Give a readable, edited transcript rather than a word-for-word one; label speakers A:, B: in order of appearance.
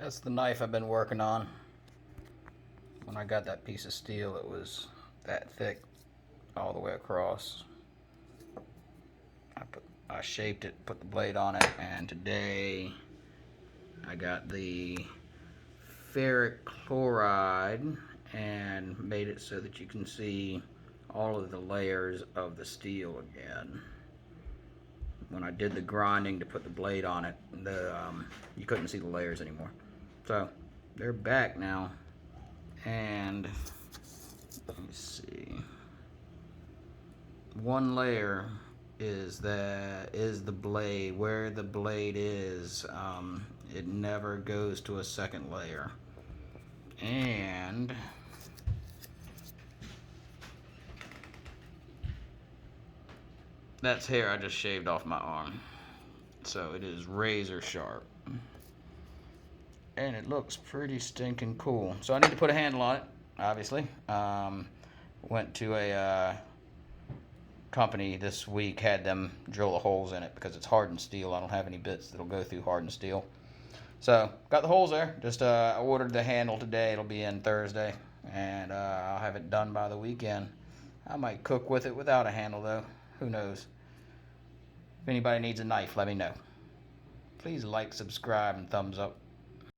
A: That's the knife I've been working on. When I got that piece of steel, it was that thick all the way across. I shaped it, put the blade on it, and today I got the ferric chloride and made it so that you can see all of the layers of the steel again. When I did the grinding to put the blade on it, you couldn't see the layers anymore. So they're back now, and let me see. One layer is the blade. Where the blade is, it never goes to a second layer. And that's hair I just shaved off my arm. So it is razor sharp. And it looks pretty stinking cool. So I need to put a handle on it, obviously. Went to a company this week, had them drill the holes in it because it's hardened steel. I don't have any bits that'll go through hardened steel. So got the holes there. Just I ordered the handle today. It'll be in Thursday, and I'll have it done by the weekend. I might cook with it without a handle though. Who knows? If anybody needs a knife, let me know. Please like, subscribe, and thumbs up.